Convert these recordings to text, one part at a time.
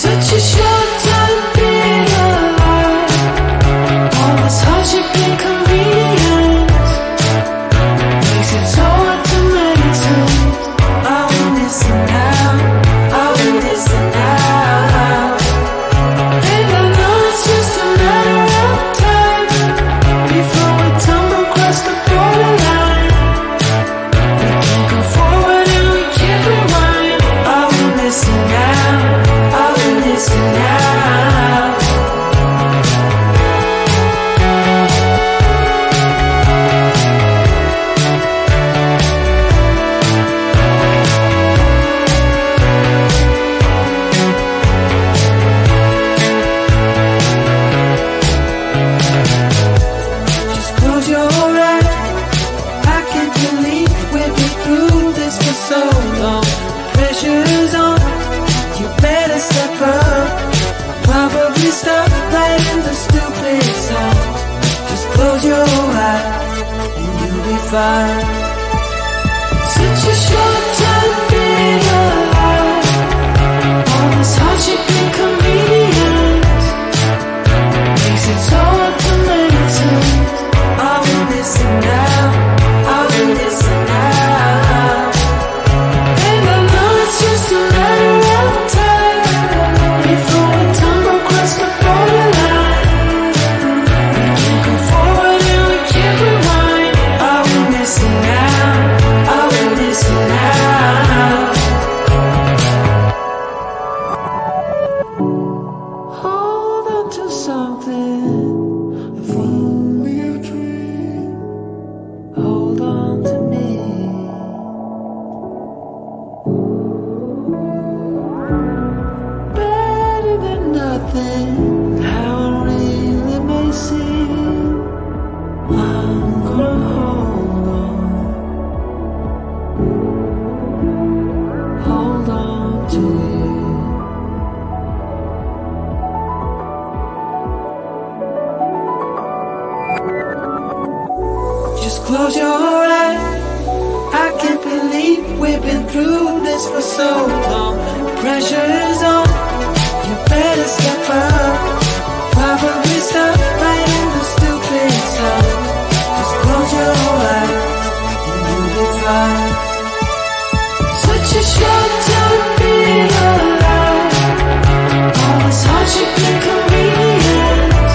Such a short time being alive. All this hardship and convenience makes it so hard to meditate. I will listen now, I will listen now. And I know it's just a matter of time before we tumble across the borderline. We can't go forward and we can't rewind. I will listen now, I will listen now. Just close your eyes. I can't believe we've been through this for so long. Pressure's on, you better step up. Probably stop playing the stupid songs. Just close your eyes and you'll be fine. Such a short time being alive. All this hardship and convenience makes it so hard to meditate. I will listen now, I will listen now. And I know it's just a matter of time before we tumble across the borderline. We can't go forward and we can't rewind. I will listen now, I will listen now. Hold on to something, if only a dream. Hold on to me. Better than nothing, how it really may seem. I'm gonna hold on to you. Just close your eyes. I can't believe we've been through this for so long. Pressure is on, you better step up. Probably stop playing the stupid songs. Just close your eyes and you'll be fine. Such a short time being alive. All this hardship and convenience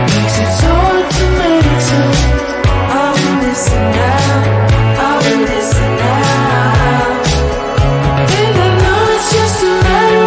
makes it so hard to meditate. I will listen now, I will listen now. And I know it's just a matter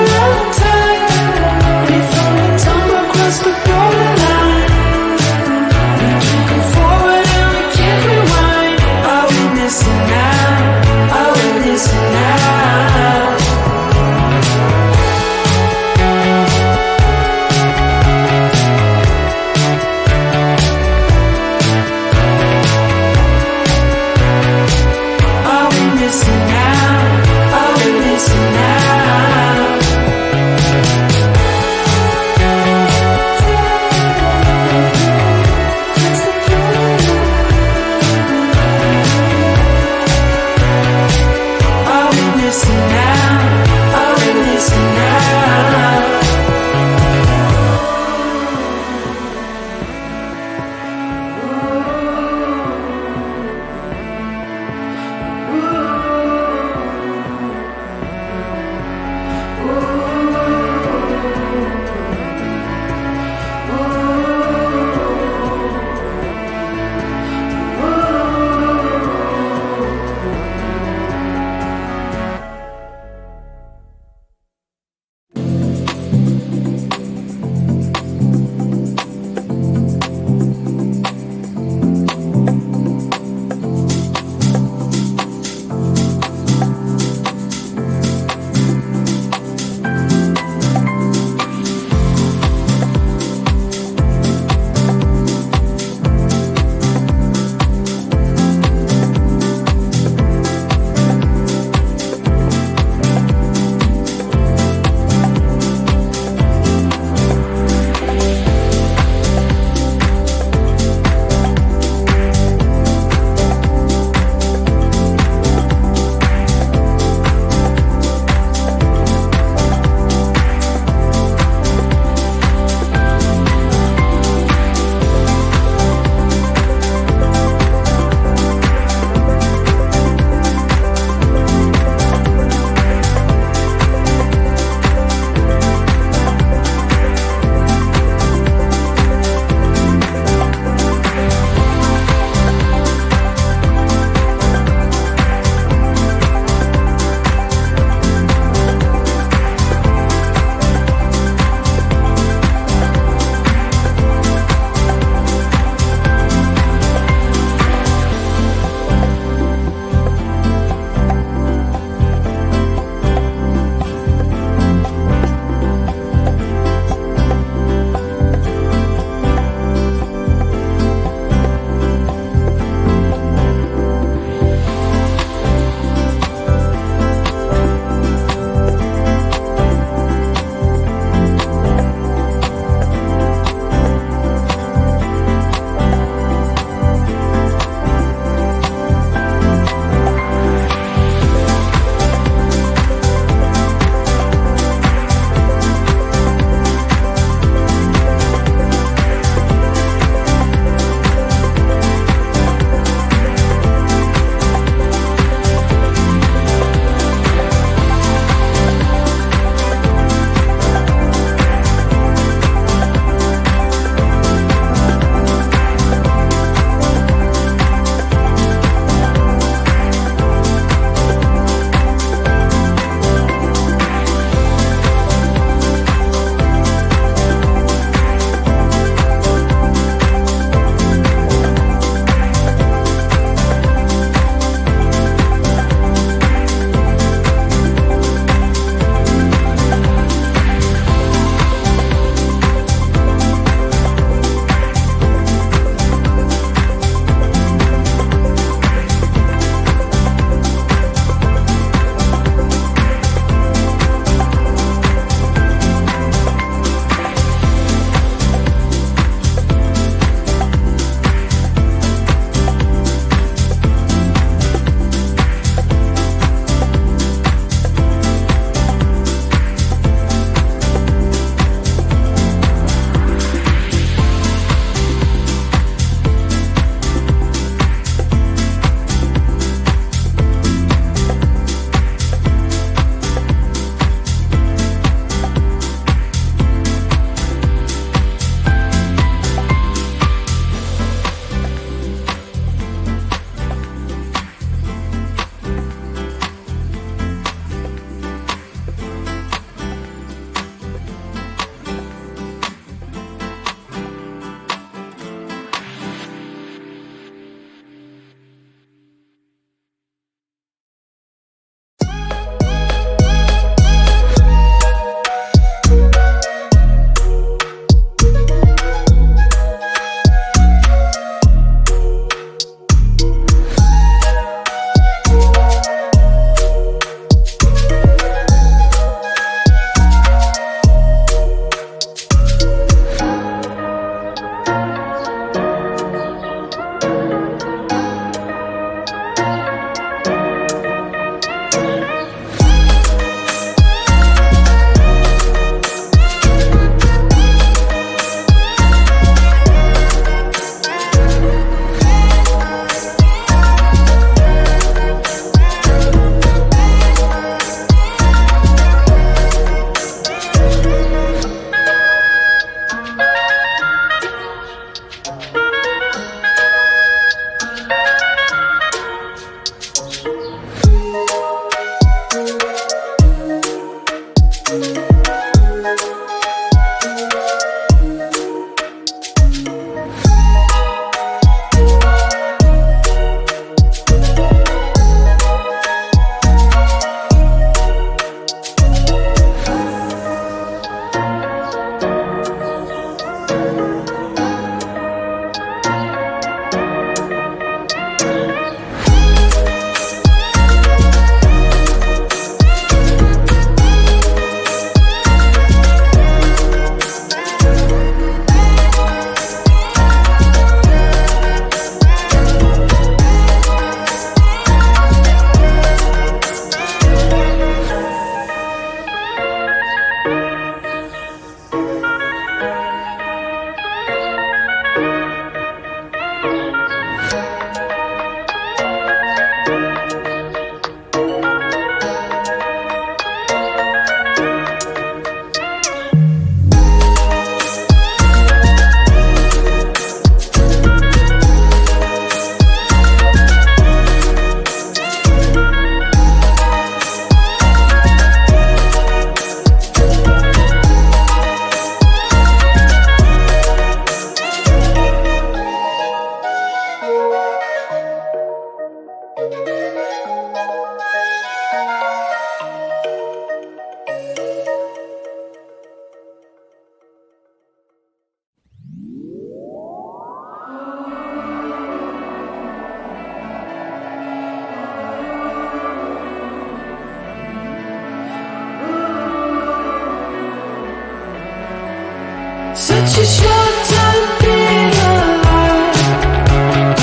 Such a short time being alive.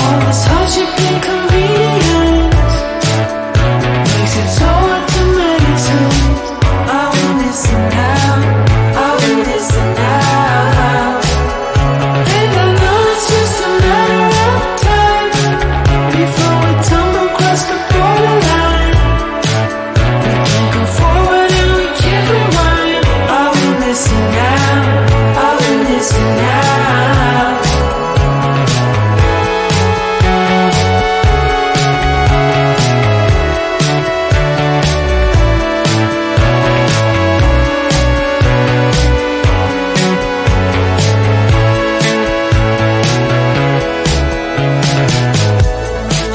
All this hardship and convenience makes it so hard to make sense. I will listen now, I will listen now. And I know it's just a matter of time before we tumble across the borderline. We can't go forward and we can't rewind. I will listen now, I will listen now.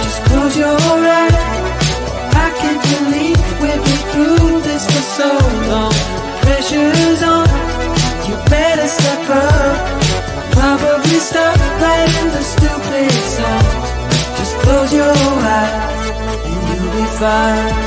Just close your eyes. I can't believe we've been through this for so long. Pressure's on, you better step up. Probably stop playing the stupid songs. Just close your eyes and you'll be fine.